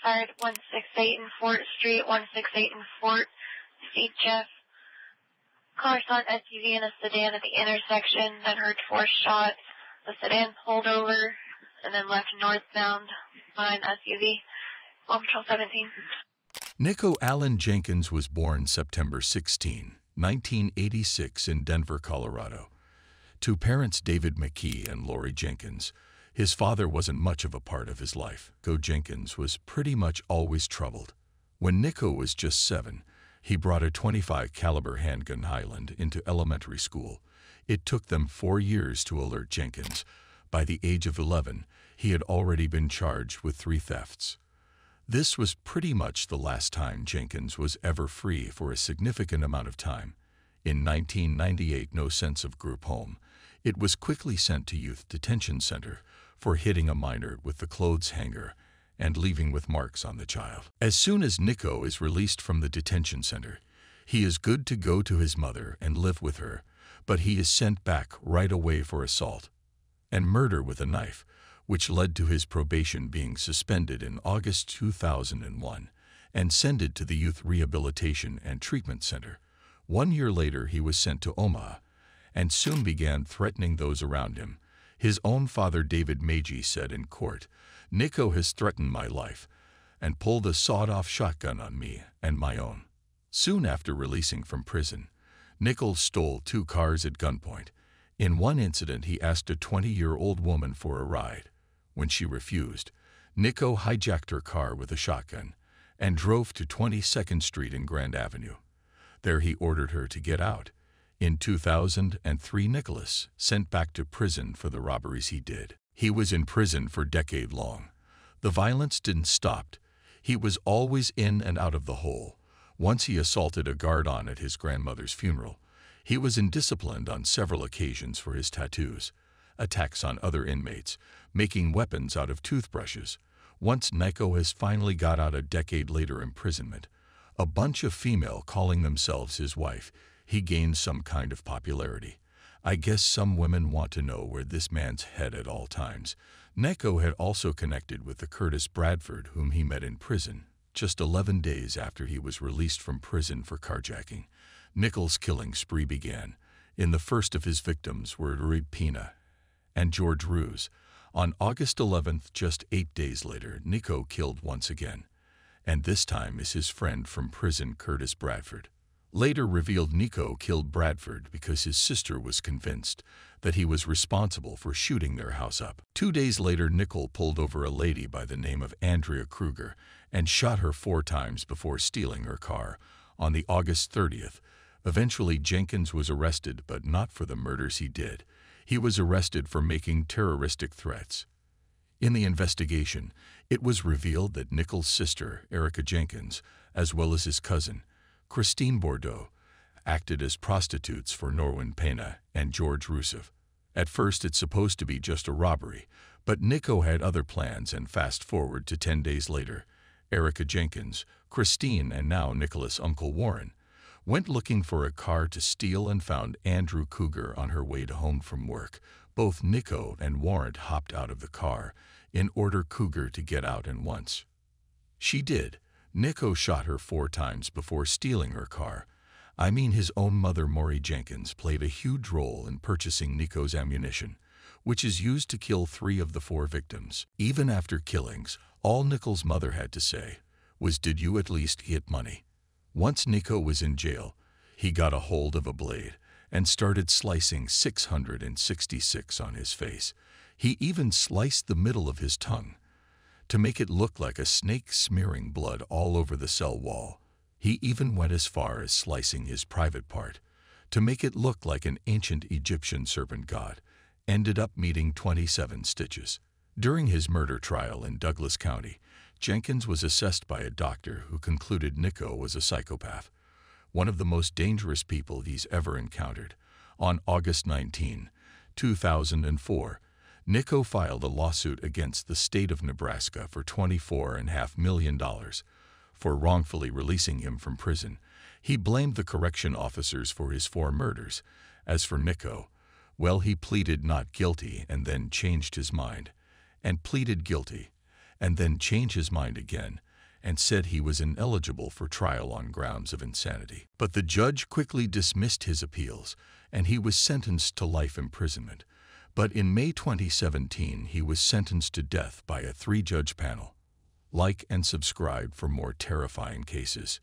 Homicide 168 in Fort Street, 168 in Fort. See Jeff. Car saw an SUV and a sedan at the intersection, then heard 4 shots. The sedan pulled over and then left northbound by an SUV. Paw Patrol 17. Nikko Allen Jenkins was born September 16, 1986 in Denver, Colorado. To parents David McKee and Lori Jenkins, his father wasn't much of a part of his life. Nikko Jenkins was pretty much always troubled. When Nikko was just 7, he brought a .25 caliber handgun Highland into elementary school. It took them 4 years to alert Jenkins. By the age of 11, he had already been charged with 3 thefts. This was pretty much the last time Jenkins was ever free for a significant amount of time. In 1998, no sense of group home. It was quickly sent to Youth Detention Center for hitting a minor with the clothes hanger and leaving with marks on the child. As soon as Nikko is released from the detention center, he is good to go to his mother and live with her, but he is sent back right away for assault and murder with a knife, which led to his probation being suspended in August 2001 and sent to the Youth Rehabilitation and Treatment Center. 1 year later, he was sent to Omaha and soon began threatening those around him. His own father, David Magee, said in court, "Nikko has threatened my life and pulled a sawed-off shotgun on me and my own." Soon after releasing from prison, Nikko stole 2 cars at gunpoint. In one incident, he asked a 20-year-old woman for a ride. When she refused, Nikko hijacked her car with a shotgun and drove to 22nd Street and Grand Avenue. There he ordered her to get out. In 2003, Nicholas sent back to prison for the robberies he did. He was in prison for decade long. The violence didn't stop. He was always in and out of the hole. Once he assaulted a guard-on at his grandmother's funeral. He was indisciplined on several occasions for his tattoos, attacks on other inmates, making weapons out of toothbrushes. Once Nikko has finally got out a decade later imprisonment, a bunch of female calling themselves his wife, he gained some kind of popularity. I guess some women want to know where this man's head at all times. Nikko had also connected with the Curtis Bradford whom he met in prison, just 11 days after he was released from prison for carjacking. Nikko's killing spree began. In the first of his victims were Reed Pina and George Ruse. On August 11th, just 8 days later, Nikko killed once again, and this time is his friend from prison, Curtis Bradford. Later revealed Nikko killed Bradford because his sister was convinced that he was responsible for shooting their house up. 2 days later, Nikko pulled over a lady by the name of Andrea Kruger and shot her 4 times before stealing her car. On the August 30th, eventually Jenkins was arrested, but not for the murders he did. He was arrested for making terroristic threats. In the investigation, it was revealed that Nikko's sister, Erica Jenkins, as well as his cousin, Christine Bordeaux, acted as prostitutes for Norwin Pena and George Rusev. At first, it's supposed to be just a robbery, but Nikko had other plans, and fast forward to 10 days later, Erica Jenkins, Christine, and now Nicholas' Uncle Warren, went looking for a car to steal and found Andrew Cougar on her way home from work. Both Nikko and Warren hopped out of the car in order Cougar to get out, and once she did, Nikko shot her 4 times before stealing her car. I mean, his own mother, Maury Jenkins, played a huge role in purchasing Nikko's ammunition, which is used to kill 3 of the 4 victims. Even after killings, all Nikko's mother had to say was, "Did you at least get money?" Once Nikko was in jail, he got a hold of a blade and started slicing 666 on his face. He even sliced the middle of his tongue to make it look like a snake, smearing blood all over the cell wall. He even went as far as slicing his private part to make it look like an ancient Egyptian serpent god. Ended up needing 27 stitches. During his murder trial in Douglas County, Jenkins was assessed by a doctor who concluded Nikko was a psychopath, one of the most dangerous people he's ever encountered. On August 19, 2004, Nikko filed a lawsuit against the state of Nebraska for $24.5 million for wrongfully releasing him from prison. He blamed the correction officers for his 4 murders. As for Nikko, well, he pleaded not guilty and then changed his mind, and pleaded guilty, and then changed his mind again, and said he was ineligible for trial on grounds of insanity. But the judge quickly dismissed his appeals, and he was sentenced to life imprisonment. But in May 2017, he was sentenced to death by a 3-judge panel. Like and subscribe for more terrifying cases.